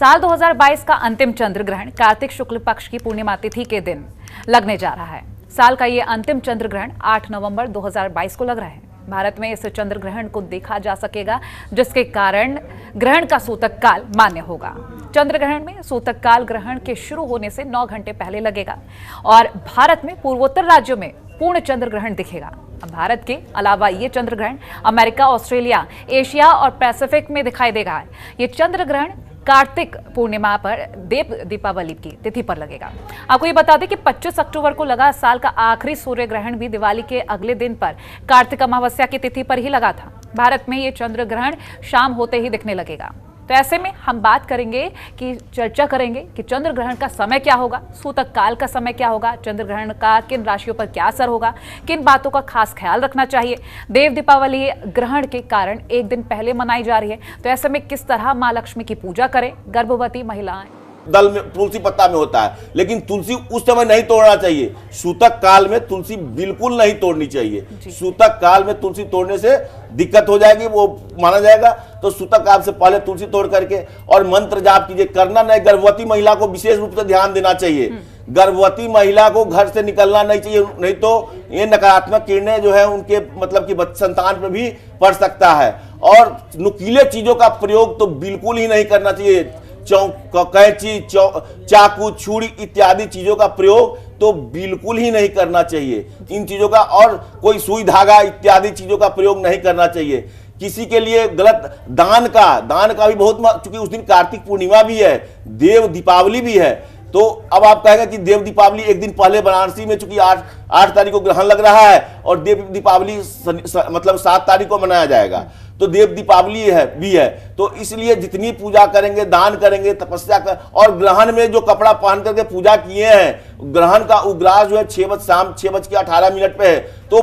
साल 2022 का अंतिम चंद्र ग्रहण कार्तिक शुक्ल पक्ष की पूर्णिमा तिथि के दिन लगने जा रहा है। साल का ये अंतिम चंद्र ग्रहण 8 नवंबर 2022 को लग रहा है। भारत में इस चंद्र ग्रहण को देखा जा सकेगा, जिसके कारण ग्रहण का सूतक काल मान्य होगा। चंद्र ग्रहण में सूतक काल ग्रहण के शुरू होने से 9 घंटे पहले लगेगा और भारत में पूर्वोत्तर राज्यों में पूर्ण चंद्र ग्रहण दिखेगा। भारत के अलावा ये चंद्र ग्रहण अमेरिका, ऑस्ट्रेलिया, एशिया और पैसिफिक में दिखाई देगा। ये चंद्र ग्रहण कार्तिक पूर्णिमा पर देव दीपावली की तिथि पर लगेगा। आपको ये बता दें कि 25 अक्टूबर को लगा साल का आखिरी सूर्य ग्रहण भी दिवाली के अगले दिन पर कार्तिक अमावस्या की तिथि पर ही लगा था। भारत में ये चंद्र ग्रहण शाम होते ही दिखने लगेगा। तो ऐसे में हम बात करेंगे कि चर्चा करेंगे कि चंद्र ग्रहण का समय क्या होगा, सूतक काल का समय क्या होगा, चंद्र ग्रहण का किन राशियों पर क्या असर होगा, किन बातों का खास ख्याल रखना चाहिए। देव दीपावली ग्रहण के कारण एक दिन पहले मनाई जा रही है, तो ऐसे में किस तरह मां लक्ष्मी की पूजा करें। गर्भवती महिलाएं दल में तुलसी पत्ता में होता है, लेकिन तुलसी उस समय नहीं तोड़ना चाहिए। सूतक काल में तुलसी बिल्कुल नहीं तोड़नी चाहिए। सूतक काल में तुलसी तोड़ने से दिक्कत हो जाएगी, वो माना जाएगा। तो सूतक काल से पहले तुलसी तोड़ करके और मंत्र जाप कीजिए। करना नहीं, गर्भवती महिला को विशेष रूप से ध्यान देना चाहिए। गर्भवती महिला को घर से निकलना नहीं चाहिए, नहीं तो ये नकारात्मक किरणें जो है उनके मतलब कि संतान पर भी पड़ सकता है। और नुकीले चीजों का प्रयोग तो बिल्कुल ही नहीं करना चाहिए। कैंची, चाकू, छुरी इत्यादि चीजों का प्रयोग तो बिल्कुल ही नहीं करना चाहिए। इन चीजों का और कोई सुई धागा इत्यादि चीजों का प्रयोग नहीं करना चाहिए। किसी के लिए गलत दान का भी बहुत, चूंकि उस दिन कार्तिक पूर्णिमा भी है, देव दीपावली भी है। तो अब आप कहेंगे कि देव दीपावली एक दिन पहले बनारसी में चूंकि 8 तारीख को ग्रहण लग रहा है और देव दीपावली मतलब 7 तारीख को मनाया जाएगा, तो देव दीपावली भी है। तो इसलिए जितनी पूजा करेंगे, दान करेंगे, तपस्या कर, और ग्रहण में जो कपड़ा पहन करके पूजा किए हैं, ग्रहण का उग्रास जो है 6:18 पे है। तो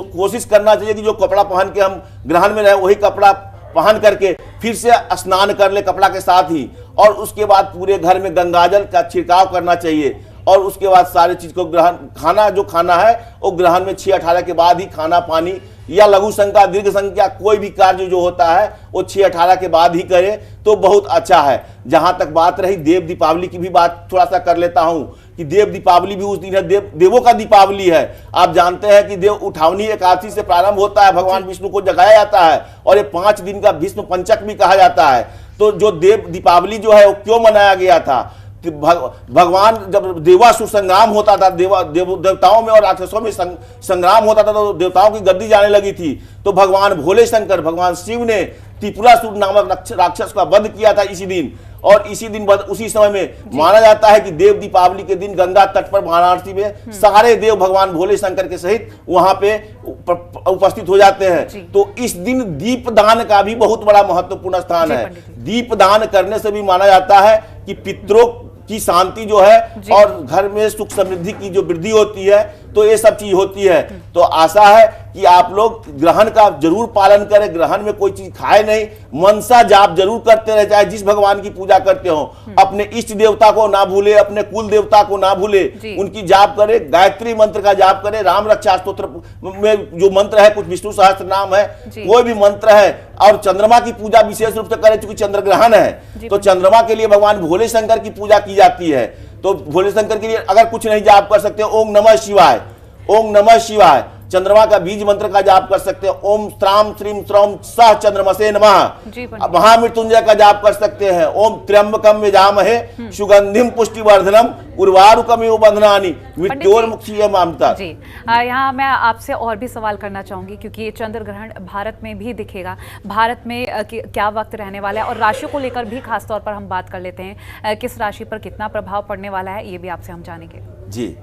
कोशिश करना चाहिए कि जो कपड़ा पहन के हम ग्रहण में रहे वही कपड़ा पहन करके फिर से स्नान कर ले कपड़ा के साथ ही, और उसके बाद पूरे घर में गंगाजल का छिड़काव करना चाहिए। और उसके बाद सारी चीज को खाना है वो ग्रहण में 6:18 के बाद ही खाना पानी या लघु संख्या दीर्घ संख्या कोई भी कार्य जो होता है वो 6:18 के बाद ही करे तो बहुत अच्छा है। जहां तक बात रही देव दीपावली की भी बात थोड़ा सा कर लेता हूं कि देव दीपावली भी उस दिन है, देवों का दीपावली है। आप जानते हैं कि देव उठावनी एकादशी से प्रारंभ होता है, भगवान विष्णु को जगाया जाता है और ये 5 दिन का भीष्म पंचक भी कहा जाता है। तो जो देव दीपावली जो है वो क्यों मनाया गया था? भगवान जब देवासुर संग्राम होता था, देवताओं में और राक्षसों में संग्राम होता था, तो देवताओं की गद्दी जाने लगी थी। तो भगवान भोले शंकर, भगवान शिव ने त्रिपुरासुर नामक राक्षस का वध किया था इसी दिन। और इसी दिन उसी समय में माना जाता है कि देव दीपावली के दिन गंगा तट पर वाराणसी में सारे देव भगवान भोले शंकर के सहित वहां पे उपस्थित हो जाते हैं। तो इस दिन दीप दान का भी बहुत बड़ा महत्वपूर्ण स्थान है। दीप दान करने से भी माना जाता है कि पितरों की शांति जो है और घर में सुख समृद्धि की जो वृद्धि होती है, तो ये सब चीज होती है। तो आशा है कि आप लोग ग्रहण का जरूर पालन करें। ग्रहण में कोई चीज खाए नहीं, मनसा जाप जरूर करते रहे, चाहे जिस भगवान की पूजा करते हो। अपने इष्ट देवता को ना भूले, अपने कुल देवता को ना भूले, उनकी जाप करें। गायत्री मंत्र का जाप करें, राम रक्षा स्तोत्र में जो मंत्र है, कुछ विष्णु सहस्त्र नाम है, कोई भी मंत्र है। और चंद्रमा की पूजा विशेष रूप से करें, क्योंकि चंद्र ग्रहण है तो चंद्रमा के लिए भगवान भोले शंकर की पूजा की जाती है। तो भोले शंकर के लिए अगर कुछ नहीं जाप कर सकते, ओम नमः शिवाय, ओम नमः शिवाय। चंद्रमा का बीज मंत्र का जाप कर सकते हैं, ओम श्राम श्रीम श्रौम सह चंद्रमसे नमः। महामृत्युंजय का जाप कर सकते हैं, ओम त्र्यंबकम यजामहे सुगंधिम पुष्टिवर्धनम उर्वारुकमिव बंधनानि मृत्योर्मुक्षीयमामृता। जी, यहाँ मैं आपसे और भी सवाल करना चाहूंगी, क्योंकि ये चंद्र ग्रहण भारत में भी दिखेगा। भारत में क्या वक्त रहने वाला है और राशियों को लेकर भी खास तौर पर हम बात कर लेते हैं, किस राशि पर कितना प्रभाव पड़ने वाला है, ये भी आपसे हम जानेंगे। जी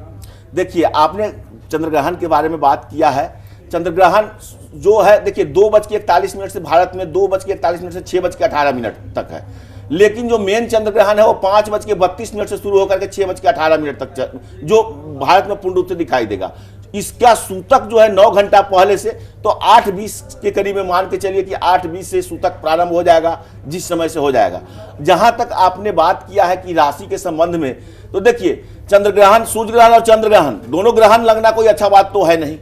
देखिए, आपने चंद्र ग्रहण के बारे में बात किया है। चंद्र ग्रहण जो है, देखिए 2:41 से भारत में 2:41 से 6:18 तक है। लेकिन जो मेन चंद्र ग्रहण है वो 5:32 से शुरू होकर के 6:18 तक जो भारत में पूर्ण रूप से दिखाई देगा। इसका सूतक जो है 9 घंटा पहले से, तो 8:20 के करीब में मान के चलिए कि 8:20 से सूतक प्रारंभ हो जाएगा, जिस समय से हो जाएगा। जहां तक आपने बात किया है कि राशि के संबंध में, तो देखिए चंद्र ग्रहण, सूर्य ग्रहण और चंद्र ग्रहण दोनों ग्रहण लगना कोई अच्छा बात तो है नहीं,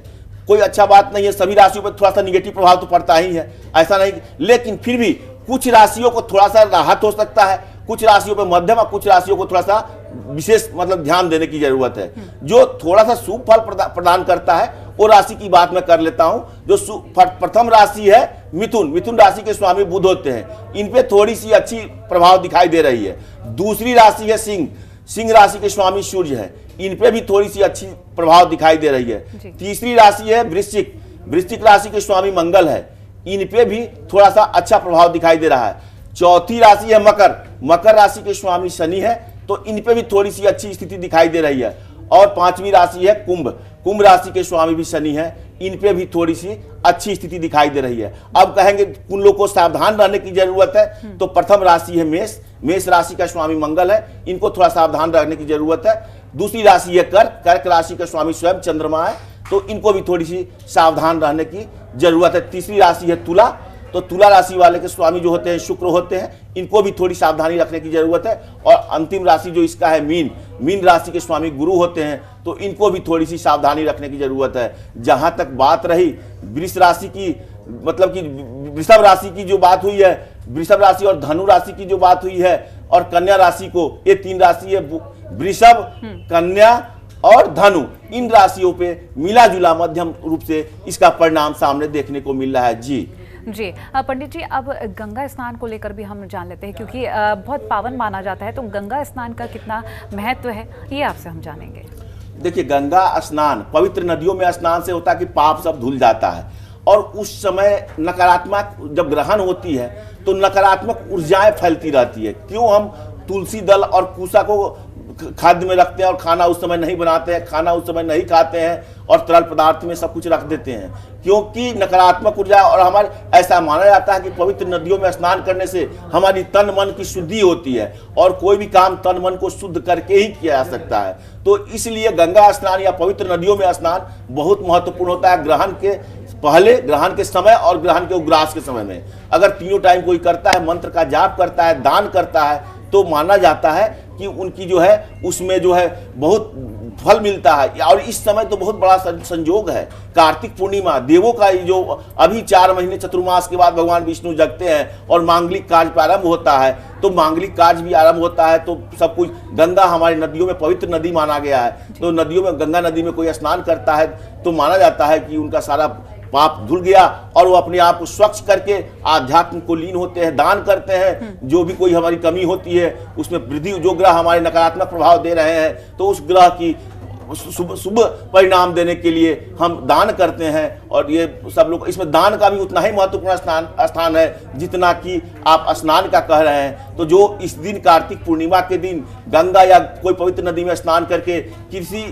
कोई अच्छा बात नहीं है। सभी राशियों पर थोड़ा सा निगेटिव प्रभाव तो पड़ता ही है, ऐसा नहीं। लेकिन फिर भी कुछ राशियों को थोड़ा सा राहत हो सकता है, कुछ राशियों पे मध्यम और कुछ राशियों को थोड़ा सा विशेष मतलब ध्यान देने की जरूरत है। जो थोड़ा सा शुभ फल प्रदान करता है वो राशि की बात मैं कर लेता हूं। जो प्रथम राशि है मिथुन, मिथुन राशि के स्वामी बुध होते हैं, इन पे थोड़ी सी अच्छी प्रभाव दिखाई दे रही है। दूसरी राशि है सिंह, सिंह राशि के स्वामी सूर्य है, इन पे भी थोड़ी सी अच्छी प्रभाव दिखाई दे रही है। तीसरी राशि है वृश्चिक, वृश्चिक राशि के स्वामी मंगल है, इन पे भी थोड़ा सा अच्छा प्रभाव दिखाई दे रहा है। चौथी राशि है मकर, मकर राशि के स्वामी शनि है, तो इन पे भी थोड़ी सी अच्छी स्थिति दिखाई दे रही है। और पांचवी राशि है कुंभ, कुंभ राशि के स्वामी भी शनि है, इन पे भी थोड़ी सी अच्छी स्थिति दिखाई दे रही है। अब कहेंगे उन लोगों को सावधान रहने की जरूरत है, तो प्रथम राशि है मेष, मेष राशि का स्वामी मंगल है, इनको थोड़ा सावधान रहने की जरूरत है। दूसरी राशि है कर्क, कर्क राशि का स्वामी स्वयं चंद्रमा है, तो इनको भी थोड़ी सी सावधान रहने की जरूरत है। तीसरी राशि है तुला, तो तुला राशि वाले के स्वामी जो होते हैं शुक्र होते हैं, इनको भी थोड़ी सावधानी रखने की जरूरत है। और अंतिम राशि जो इसका है मीन, मीन राशि के स्वामी गुरु होते हैं, तो इनको भी थोड़ी सी सावधानी रखने की जरूरत है। जहां तक बात रही वृष राशि की, मतलब कि वृषभ राशि की जो बात हुई है, वृषभ राशि और धनु राशि की जो बात हुई है, और कन्या राशि को, ये तीन राशि है वृषभ, कन्या और धनु, इन राशियों पे मिला जुला मध्यम रूप से इसका परिणाम सामने देखने को मिल रहा है। जी जी पंडित जी, अब गंगा स्नान को लेकर भी हम जान लेते हैं, क्योंकि बहुत पावन माना जाता है, तो गंगा स्नान का कितना महत्व है ये आपसे हम जानेंगे। देखिए, गंगा स्नान पवित्र नदियों में स्नान से होता है कि पाप सब धुल जाता है, और उस समय नकारात्मक जब ग्रहण होती है तो नकारात्मक ऊर्जाएं फैलती रहती है। क्यों हम तुलसी दल और पूसा को खाद्य में रखते हैं और खाना उस समय नहीं बनाते हैं, खाना उस समय नहीं खाते हैं, और तरल पदार्थ में सब कुछ रख देते हैं? क्योंकि नकारात्मक ऊर्जा, और हमारे ऐसा माना जाता है कि पवित्र नदियों में स्नान करने से हमारी तन मन की शुद्धि होती है, और कोई भी काम तन मन को शुद्ध करके ही किया जा सकता है। तो इसलिए गंगा स्नान या पवित्र नदियों में स्नान बहुत महत्वपूर्ण होता है। ग्रहण के पहले, ग्रहण के समय और ग्रहण के उग्रास के समय में अगर तीनों टाइम कोई करता है, मंत्र का जाप करता है, दान करता है, तो माना जाता है कि उनकी जो है उसमें जो है बहुत फल मिलता है। और इस समय तो बहुत बड़ा संयोग है, कार्तिक पूर्णिमा, देवों का जो अभी 4 महीने चतुर्मास के बाद भगवान विष्णु जगते हैं और मांगलिक कार्य प्रारंभ होता है, तो मांगलिक कार्य भी आरंभ होता है। तो सब कुछ, गंगा हमारी नदियों में पवित्र नदी माना गया है, तो नदियों में, गंगा नदी में कोई स्नान करता है तो माना जाता है कि उनका सारा पाप धुल गया, और वो अपने आप को स्वच्छ करके आध्यात्म को लीन होते हैं, दान करते हैं। जो भी कोई हमारी कमी होती है उसमें वृद्धि, जो ग्रह हमारे नकारात्मक प्रभाव दे रहे हैं, तो उस ग्रह की शुभ परिणाम देने के लिए हम दान करते हैं। और ये सब लोग, इसमें दान का भी उतना ही महत्वपूर्ण स्थान है जितना कि आप स्नान का कह रहे हैं। तो जो इस दिन कार्तिक पूर्णिमा के दिन गंगा या कोई पवित्र नदी में स्नान करके किसी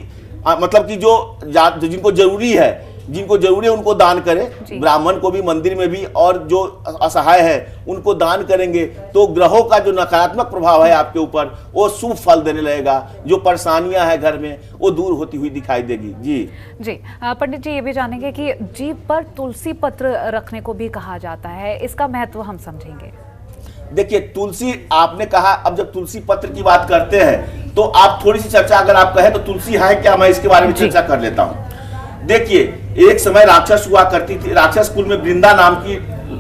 मतलब कि जो जिनको जरूरी है, जिनको जरूरी है उनको दान करें, ब्राह्मण को भी, मंदिर में भी, और जो असहाय है उनको दान करेंगे, तो ग्रहों का जो नकारात्मक प्रभाव है आपके ऊपर वो शुभ फल देने लगेगा। जो परेशानियां हैं घर में वो दूर होती हुई दिखाई देगी। जी पंडित जी, ये भी जानेंगे कि जीभ पर तुलसी पत्र रखने को भी कहा जाता है, इसका महत्व हम समझेंगे। देखिए, तुलसी आपने कहा, अब जब तुलसी पत्र की बात करते हैं तो आप थोड़ी सी चर्चा अगर आप कहें तो तुलसी है क्या, मैं इसके बारे में चर्चा कर लेता हूँ। देखिए, एक समय राक्षस हुआ करती थी, राक्षस कुल में वृंदा नाम की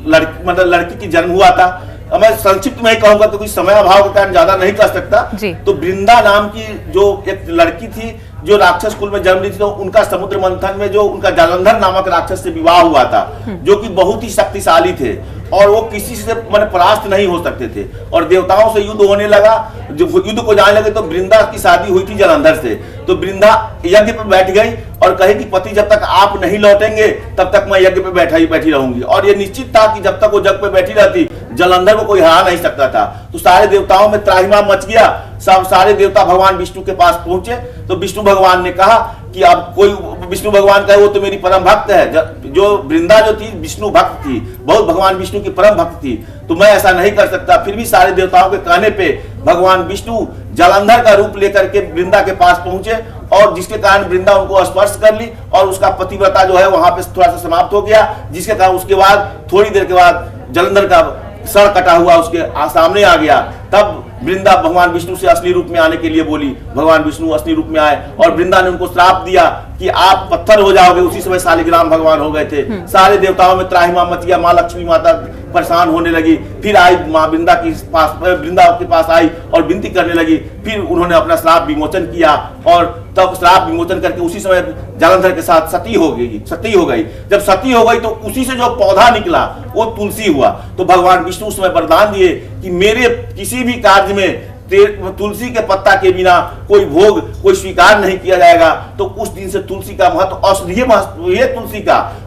लड़की, मतलब लड़की की जन्म हुआ था। मैं संक्षिप्त में ही कहूंगा तो कोई समय अभाव के कारण ज्यादा नहीं कर सकता। तो वृंदा नाम की जो एक लड़की थी जो राक्षस कुल में जन्म ली थी, तो उनका समुद्र मंथन में जो उनका जालंधर नामक राक्षस से विवाह हुआ था, जो कि बहुत ही शक्तिशाली थे, और वो किसी से परास्त नहीं हो सकते थे, और देवताओं से युद्ध होने लगा। जब युद्ध को जाने लगे तो वृंदा की शादी हुई थी जालंधर से, तो वृंदा यज्ञ पे बैठ गई और कही कि पति जब तक आप नहीं लौटेंगे तब तक मैं यज्ञ पे बैठी रहूंगी। और ये निश्चित था कि जब तक वो जग पे बैठी रहती जालंधर को कोई हरा नहीं सकता था। तो सारे देवताओं में त्राहिमाम मच गया, सब सारे देवता भगवान विष्णु के पास पहुंचे। तो विष्णु भगवान ने कहा कि अब कोई, विष्णु भगवान कहे वो तो मेरी परम भक्त है, जो वृंदा जो थी विष्णु भक्त थी, बहुत भगवान विष्णु की परम भक्त थी, तो मैं ऐसा नहीं कर सकता। फिर भी सारे देवताओं के कहने पे भगवान विष्णु जालंधर का रूप लेकर के वृंदा के पास पहुंचे, और जिसके कारण वृंदा उनको स्पर्श कर ली, और उसका पतिव्रता जो है वहां पे थोड़ा सा समाप्त हो गया, जिसके कारण उसके बाद थोड़ी देर के बाद जालंधर का सर कटा हुआ उसके सामने आ गया। तब वृंदा भगवान विष्णु से असली रूप में आने के लिए बोली, भगवान विष्णु असली रूप में आए और वृंदा ने उनको श्राप दिया कि आप पत्थर हो जाओगे। उसी समय शालिग्राम भगवान हो गए थे। सारे देवताओं में त्राहिमाम मच गया, माँ लक्ष्मी माता परेशान होने लगी। फिर आई माँ वृंदा के पास आई और विनती करने लगी। फिर उन्होंने अपना श्राप विमोचन किया और तब श्राप विमोचन करके उसी समय जालंधर के साथ सती हो गई। जब सती हो गई तो उसी से जो पौधा निकला वो तुलसी हुआ। तो भगवान विष्णु उस समय वरदान दिए कि मेरे किसी भी कार्य में तुलसी के पत्ता के बिना कोई भोग कोई स्वीकार नहीं किया जाएगा। तो उस दिन से तुलसी का महत्व औषधीय महत्व है।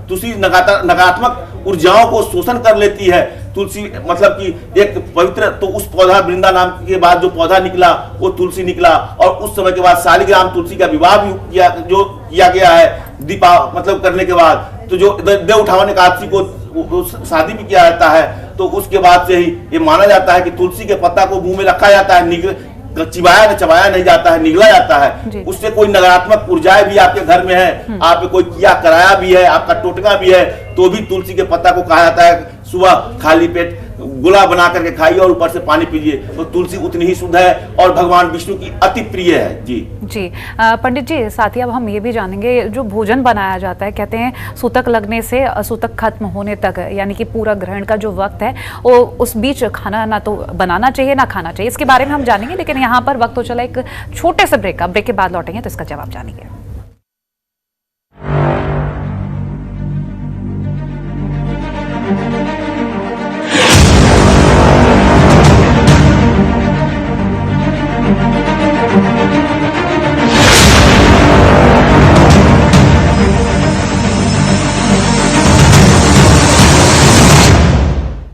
तुलसी नकारात्मक ऊर्जाओं को शोषण कर लेती है। तुलसी मतलब कि एक पवित्र, तो उस पौधा वृंदा नाम के बाद जो पौधा निकला वो तुलसी निकला। और उस समय के बाद शालिग्राम तुलसी का विवाह भी किया गया है। दीपा मतलब करने के बाद तो जो देव उठावन एकादशी को शादी भी किया जाता है। तो उसके बाद से ही ये माना जाता है कि तुलसी के पत्ता को मुंह में रखा जाता है, चबाया नहीं जाता है, निगला जाता है। उससे कोई नकारात्मक ऊर्जाएं भी आपके घर में है, आप पे कोई किया कराया भी है, आपका टोटका भी है, तो भी तुलसी के पत्ता को कहा जाता है सुबह खाली पेट गोला बना करके खाइए और ऊपर से पानी पीजिए। तो तुलसी उतनी ही शुद्ध है और भगवान विष्णु की अति प्रिय है। जी पंडित जी, साथ ही अब हम ये भी जानेंगे, जो भोजन बनाया जाता है, कहते हैं सूतक लगने से सूतक खत्म होने तक, यानी कि पूरा ग्रहण का जो वक्त है वो उस बीच खाना ना तो बनाना चाहिए ना खाना चाहिए। इसके बारे में हम जानेंगे, लेकिन यहाँ पर वक्त हो चला एक छोटे से ब्रेक के बाद लौटेंगे तो इसका जवाब जानेंगे।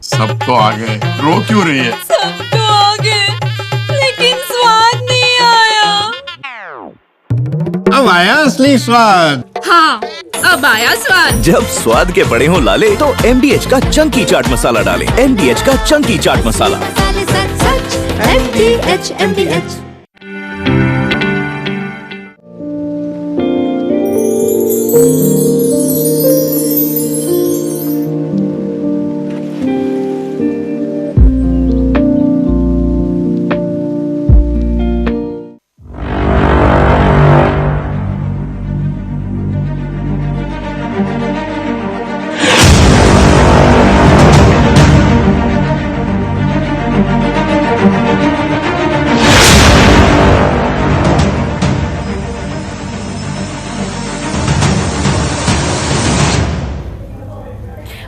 सब तो आ गए, रो क्यों रही है? सब तो आ गए, लेकिन स्वाद नहीं आया। अब आया असली स्वाद। हाँ, अब आया स्वाद। जब स्वाद के बड़े हों लाले तो MDH का चंकी चाट मसाला डालें। MDH का चंकी चाट मसाला। सच MDH।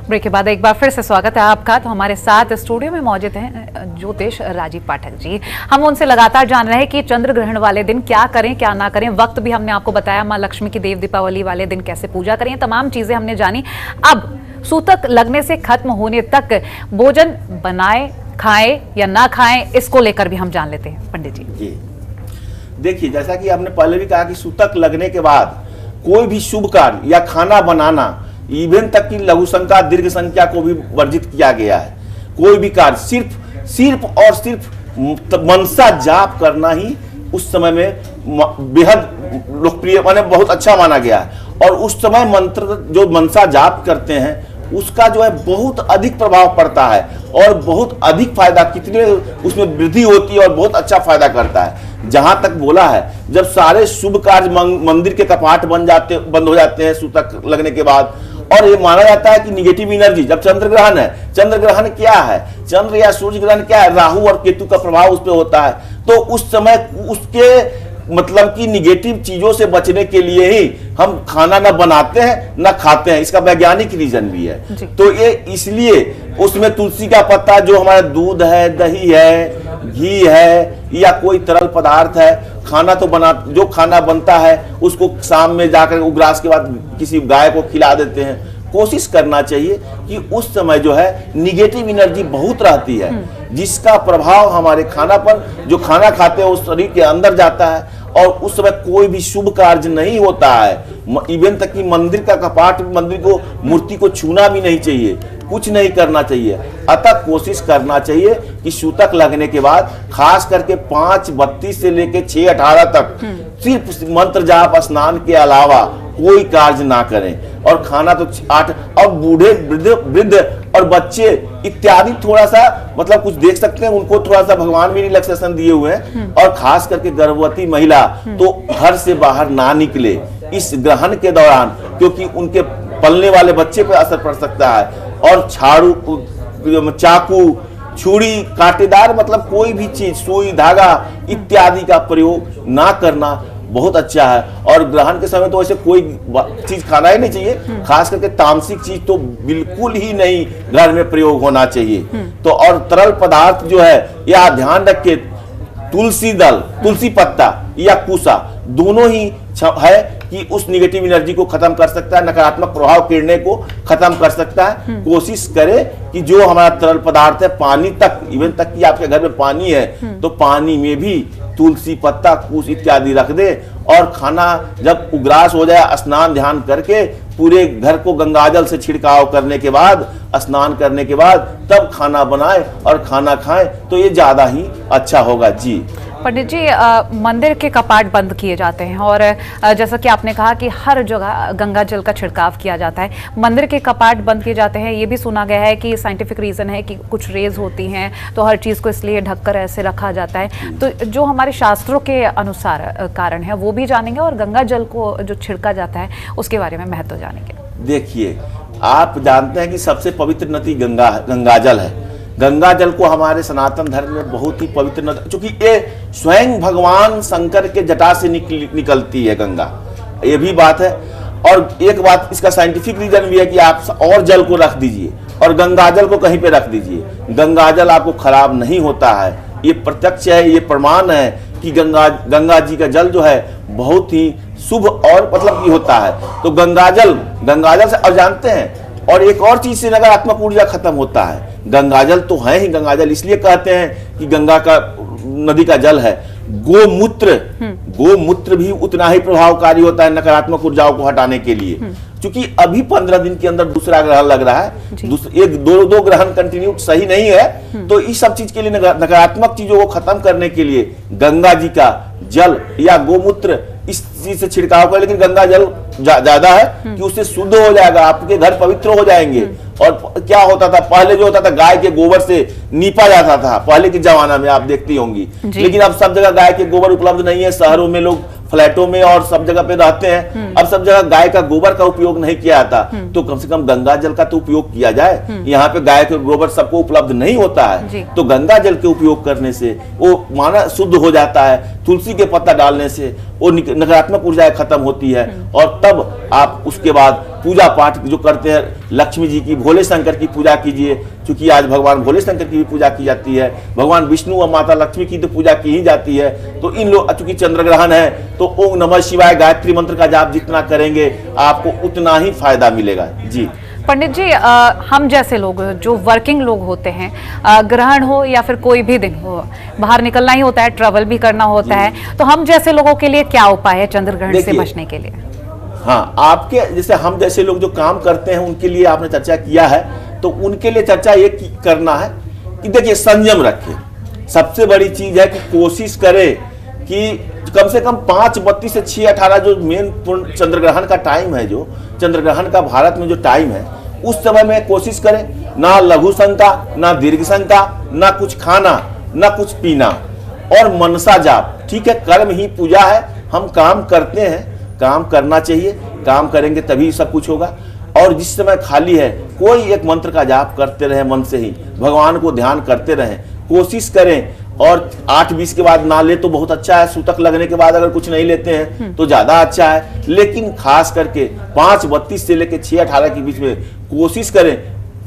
ब्रेक के बाद एक बार फिर से स्वागत है आपका। तो हमारे साथ स्टूडियो में मौजूद हैं ज्योतिष राजीव पाठक जी। हम उनसे लगातार जान रहे हैं कि चंद्र ग्रहण वाले दिन क्या करें क्या ना करें। वक्त भी हमने आपको बताया, माँ लक्ष्मी की देव दीपावली वाले दिन कैसे पूजा करें, तमाम चीजें हमने जानी। अब सूतक लगने से खत्म होने तक भोजन बनाए खाएं या ना खाएं, इसको लेकर भी हम जान लेते हैं पंडित जी। देखिए, जैसा कि आपने पहले भी कहा कि सूतक लगने के बाद कोई भी शुभ कार्य या खाना बनाना, इवन तक की लघु संख्या दीर्घ संख्या को भी वर्जित किया गया है। कोई भी कार्य सिर्फ और सिर्फ मनसा जाप करना ही उस समय में बेहद लोकप्रिय माने बहुत अच्छा माना गया है। और उस समय मंत्र जो मनसा जाप करते हैं उसका जो है बहुत अधिक प्रभाव पड़ता है और बहुत अधिक फायदा, कितने उसमें वृद्धि होती है और बहुत अच्छा फायदा करता है। जहां तक बोला है, जब सारे शुभ कार्य मंदिर के कपाट बंद हो जाते हैं सूतक लगने के बाद, और ये माना जाता है कि निगेटिव एनर्जी, जब चंद्र ग्रहण है, चंद्र ग्रहण क्या है, चंद्र या सूर्य ग्रहण क्या है, राहु और केतु का प्रभाव उस पर होता है। तो उस समय उसके मतलब कि निगेटिव चीजों से बचने के लिए ही हम खाना ना बनाते हैं ना खाते हैं। इसका वैज्ञानिक रीजन भी है। तो ये इसलिए उसमें तुलसी का पत्ता, जो हमारा दूध है, दही है, घी है या कोई तरल पदार्थ है, खाना तो जो खाना बनता है उसको शाम में जाकर उग्रास के बाद किसी गाय को खिला देते हैं। कोशिश करना चाहिए कि उस समय जो है निगेटिव एनर्जी बहुत रहती है, जिसका प्रभाव हमारे खाना पर, जो खाना खाते हैं उस शरीर के अंदर जाता है और उस समय कोई भी शुभ कार्य नहीं होता है। इवन तक कि मंदिर का कपाट, मंदिर को, मूर्ति को छूना भी नहीं चाहिए, कुछ नहीं करना चाहिए। अतः कोशिश करना चाहिए कि सूतक लगने के बाद खास करके 5:32 से लेकर 6:18 तक सिर्फ मंत्र जाप स्नान के अलावा कोई कार्य ना करें। और खाना तो 8, अब बूढ़े वृद्ध और बच्चे इत्यादि थोड़ा सा मतलब कुछ देख सकते हैं, उनको थोड़ा सा भगवान भी रिलैक्सेशन दिए हुए हैं। और खास करके गर्भवती महिला तो घर से बाहर ना निकले इस ग्रहण के दौरान, क्योंकि उनके पलने वाले बच्चे पर असर पड़ सकता है। और झाड़ू, चाकू, छुरी, कांटेदार मतलब कोई भी चीज, सुई, धागा इत्यादि का प्रयोग ना करना बहुत अच्छा है। और ग्रहण के समय तो वैसे कोई चीज खाना ही नहीं चाहिए, खास करके तामसिक चीज तो बिल्कुल ही नहीं घर में प्रयोग होना चाहिए। तो और तरल पदार्थ जो है यह ध्यान रखे, तुलसी दल, तुलसी पत्ता या कुसा दोनों ही है कि उस निगेटिव एनर्जी को खत्म कर सकता है, नकारात्मक प्रभाव किरणें को खत्म कर सकता है। कोशिश करें कि जो हमारा तरल पदार्थ है, पानी तक, इवन तक कि आपके घर में पानी है तो पानी में भी तुलसी पत्ता, कुश इत्यादि रख दे। और खाना जब उग्रास हो जाए, स्नान ध्यान करके पूरे घर को गंगाजल से छिड़काव करने के बाद, स्नान करने के बाद तब खाना बनाए और खाना खाएं तो ये ज्यादा ही अच्छा होगा। जी पंडित जी, मंदिर के कपाट बंद किए जाते हैं और जैसा कि आपने कहा कि हर जगह गंगा जल का छिड़काव किया जाता है, मंदिर के कपाट बंद किए जाते हैं। ये भी सुना गया है कि साइंटिफिक रीज़न है कि कुछ रेज होती हैं तो हर चीज़ को इसलिए ढककर ऐसे रखा जाता है। तो जो हमारे शास्त्रों के अनुसार कारण है वो भी जानेंगे और गंगा जल को जो छिड़का जाता है उसके बारे में महत्व जानेंगे। देखिए, आप जानते हैं कि सबसे पवित्र नदी गंगा जल है। गंगा जल को हमारे सनातन धर्म में बहुत ही पवित्र नदी, क्योंकि ये स्वयं भगवान शंकर के जटा से निकलती है गंगा, ये भी बात है। और एक बात इसका साइंटिफिक रीजन भी है कि आप और जल को रख दीजिए और गंगा जल को कहीं पे रख दीजिए, गंगा जल आपको खराब नहीं होता है। ये प्रत्यक्ष है, ये प्रमाण है कि गंगा जी का जल जो है बहुत ही शुभ और मतलब की होता है। तो गंगा जल से और जानते हैं, और एक और चीज से नकारात्मक ऊर्जा खत्म होता है। गंगाजल तो है ही, गंगाजल इसलिए कहते हैं कि गंगा का नदी का जल है। गोमूत्र भी उतना ही प्रभावकारी होता है नकारात्मक ऊर्जाओं को हटाने के लिए। क्योंकि अभी 15 दिन के अंदर दूसरा ग्रहण लग रहा है, एक दो ग्रहण कंटिन्यू सही नहीं है। तो इस सब चीज के लिए, नकारात्मक चीजों को खत्म करने के लिए गंगा जी का जल या गोमूत्र इस चीज से छिड़काव कर, लेकिन गंगा जल ज्यादा है कि उससे शुद्ध हो जाएगा, आपके घर पवित्र हो जाएंगे। और क्या होता था पहले, जो होता था गाय के गोबर से नीपा जाता था पहले के जमाना में, आप देखती होंगी। लेकिन अब सब जगह गाय के गोबर उपलब्ध नहीं है, शहरों में लोग फ्लैटों में और सब जगह पे रहते हैं, अब सब जगह गाय का गोबर का उपयोग नहीं किया जाता। तो कम से कम गंगा जल का तो उपयोग किया जाए। यहाँ पे गाय के गोबर सबको उपलब्ध नहीं होता है, तो गंगा जल के उपयोग करने से वो माना शुद्ध हो जाता है। तुलसी के पत्ता डालने से वो नकारात्मक ऊर्जाएं खत्म होती है। और तब आप उसके बाद पूजा पाठ जो करते हैं, लक्ष्मी जी की, भोले शंकर की पूजा कीजिए, क्योंकि आज भगवान भोले शंकर की भी पूजा की जाती है, भगवान विष्णु और माता लक्ष्मी की तो पूजा की ही जाती है। तो इन लोग, चूंकि चंद्र ग्रहण है तो ओम नमः शिवाय गायत्री मंत्र का जाप जितना करेंगे आपको उतना ही फायदा मिलेगा। जी पंडित जी, हम जैसे लोग जो वर्किंग लोग होते हैं, ग्रहण हो या फिर कोई भी दिन हो, बाहर निकलना ही होता है, ट्रैवल भी करना होता है, तो हम जैसे लोगों के लिए क्या उपाय है चंद्र ग्रहण से बचने के लिए? हाँ, आपके जैसे हम जैसे लोग जो काम करते हैं उनके लिए आपने चर्चा किया है, तो उनके लिए चर्चा ये करना है कि देखिए संयम रखें। सबसे बड़ी चीज है कि कोशिश करें कि कम से कम 5:32 से 6:18 जो मेन चंद्र ग्रहण का टाइम है, जो चंद्र ग्रहण का भारत में जो टाइम है, उस समय में कोशिश करें ना लघु शंका, ना दीर्घ शंका, ना कुछ खाना, ना कुछ पीना, और मनसा जाप। ठीक है, कर्म ही पूजा है, हम काम करते हैं, काम करना चाहिए, काम करेंगे तभी सब कुछ होगा। और जिस समय खाली है कोई एक मंत्र का जाप करते रहे, मन से ही भगवान को ध्यान करते रहें, कोशिश करें। और 8:20 के बाद ना ले तो बहुत अच्छा है, सूतक लगने के बाद अगर कुछ नहीं लेते हैं तो ज्यादा अच्छा है। लेकिन खास करके 5:32 से लेकर 6:18 के बीच में कोशिश करें,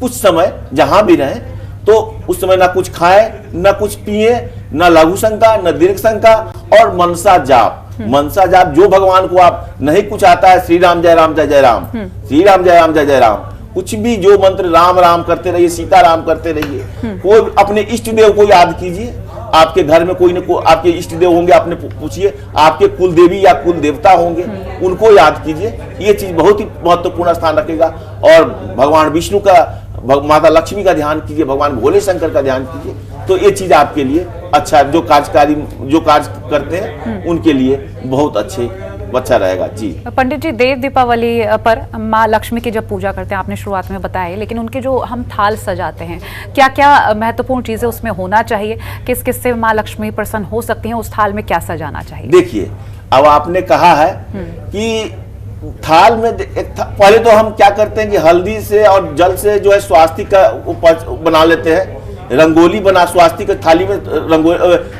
कुछ समय जहां भी रहें तो उस समय ना कुछ खाए, ना कुछ पिए, ना लघु शंका, ना दीर्घ शंका, और मनसा जाप। मनसा जाप जो भगवान को आप नहीं कुछ आता है, श्री राम जय राम जय जय राम, श्री राम जय राम जय जय राम, कुछ भी जो मंत्र, राम राम करते रहिए, सीता राम करते रहिए। कोई अपने इष्ट देव को याद कीजिए, आपके घर में कोई न कोई आपके इष्ट देव होंगे, आपने पूछिए, आपके कुल देवी या कुल देवता होंगे, उनको याद कीजिए। ये चीज बहुत ही महत्वपूर्ण स्थान रखेगा। और भगवान विष्णु का, माता लक्ष्मी का ध्यान कीजिए, भगवान भोले शंकर का ध्यान कीजिए, तो ये चीज आपके लिए अच्छा, जो कार्य करते हैं उनके लिए बहुत अच्छे अच्छा रहेगा जी। पंडित जी, देव दीपावली पर माँ लक्ष्मी की जब पूजा करते हैं, आपने शुरुआत में बताया, लेकिन उनके जो हम थाल सजाते हैं, क्या क्या महत्वपूर्ण चीजें उसमें होना चाहिए, किस किस से माँ लक्ष्मी प्रसन्न हो सकती हैं, उस थाल में क्या सजाना चाहिए? देखिए, अब आपने कहा है कि थाल में पहले तो हम क्या करते हैं कि हल्दी से और जल से जो है स्वास्तिक का बना लेते हैं, रंगोली बना स्वास्तिक थाली में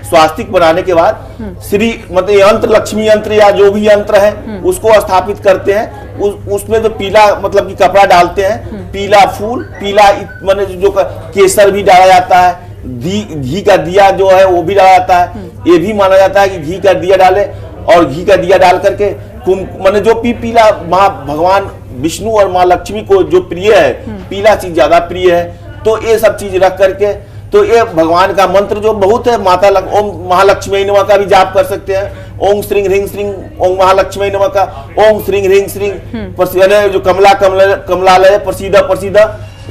स्वास्तिक बनाने के बाद श्री मतलब यंत्र, लक्ष्मी यंत्र या जो भी यंत्र है उसको स्थापित करते हैं। उसमें तो पीला मतलब कि कपड़ा डालते हैं, पीला फूल, पीला माने जो केसर भी डाला जाता है, घी का दिया जो है वो भी डाला जाता है। ये भी माना जाता है कि घी का दिया डाले, और घी का दिया डाल करके माने जो पीला माँ भगवान विष्णु और माँ लक्ष्मी को जो प्रिय है, पीला चीज ज्यादा प्रिय है, तो ये सब चीज रख करके, तो ये भगवान का मंत्र जो बहुत है, ओम महालक्ष्मी नमः का भी जाप कर सकते हैं। ओम श्रीं ह्रीं श्रीं ओम महालक्ष्मी नमः का, ओम श्रीं ह्रीं श्रीं जो कमलालय प्रसीद प्रसीद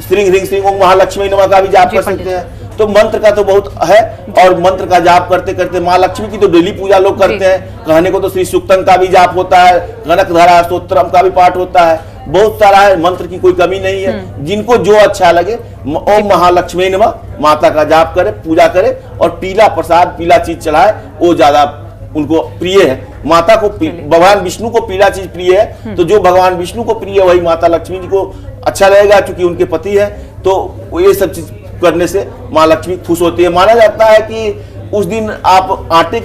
श्रीं ह्रीं श्रीं ओम महालक्ष्मी नमः का भी जाप कर सकते हैं। तो मंत्र का तो बहुत है, और मंत्र का जाप करते करते माँ लक्ष्मी की तो डेली पूजा लोग करते हैं। कहने को तो श्री सूक्तम का भी जाप होता है, कनकधारा स्तोत्रम का भी पाठ होता है, बहुत सारा है, मंत्र की कोई कमी नहीं है। जिनको जो अच्छा लगे ओम महालक्ष्मी नमः माता का जाप करे, पूजा करे, और पीला प्रसाद, पीला चीज चढ़ाए, वो ज्यादा उनको प्रिय है। माता को भगवान विष्णु को पीला चीज प्रिय है, तो जो भगवान विष्णु को प्रिय है वही माता लक्ष्मी जी को अच्छा लगेगा, क्योंकि उनके पति है। तो ये सब चीज करने से माँ लक्ष्मी खुश होती है। माना जाता है कि उस दिन आप आटे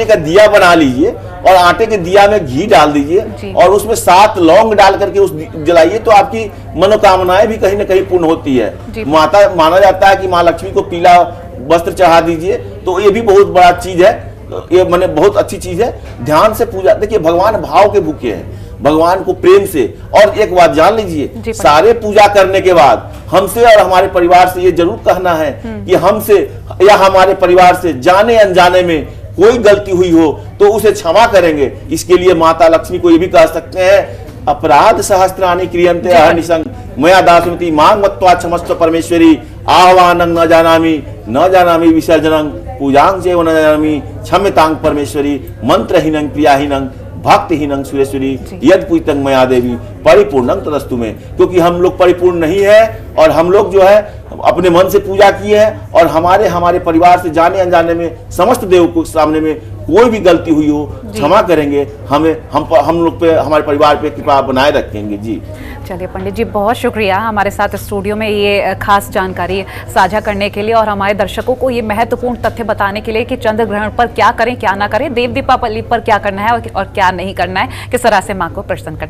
का दिया बना लीजिए, और आटे के दिया में घी डाल दीजिए, और उसमें 7 लौंग डाल करके उस जलाइए, तो आपकी मनोकामनाएं भी कहीं ना कहीं पूर्ण होती है। माता माना जाता है कि माँ लक्ष्मी को पीला वस्त्र चढ़ा दीजिए, तो ये भी बहुत बड़ा चीज है, ये माने बहुत अच्छी चीज है। ध्यान से पूजा, देखिए भगवान भाव के भूखे हैं, भगवान को प्रेम से। और एक बात जान लीजिए, सारे पूजा करने के बाद हमसे और हमारे परिवार से ये जरूर कहना है कि हमसे या हमारे परिवार से जाने अनजाने में कोई गलती हुई हो तो उसे क्षमा करेंगे। इसके लिए माता लक्ष्मी को ये भी कह सकते हैं, अपराध सहस्त्राणि क्रियन्ते अहर्निशं मया दासमति मांग मत्वा क्षमस्व परमेश्वरी आह्वानं न जानामि विसर्जनं पूजां चैव न जानामि क्षम्यतां परमेश्वरी मंत्रहीनं क्रियाहीनं भक्तिहीनं सुरेश्वरी यद पूजितं मया देवी परिपूर्णं तदस्तु में। क्योंकि हम लोग परिपूर्ण नहीं है, और हम लोग जो है अपने मन से पूजा किए हैं, और हमारे परिवार से जाने अनजाने में समस्त देव को सामने में कोई भी गलती हुई हो क्षमा करेंगे। हम लोग पे, हमारे परिवार पे कृपा बनाए रखेंगे जी। चलिए पंडित जी, बहुत शुक्रिया हमारे साथ स्टूडियो में ये खास जानकारी साझा करने के लिए, और हमारे दर्शकों को ये महत्वपूर्ण तथ्य बताने के लिए कि चंद्र ग्रहण पर क्या करें क्या ना करें, देव दीपावली पर क्या करना है और क्या नहीं करना है, किस तरह से माँ को प्रसन्न करना है।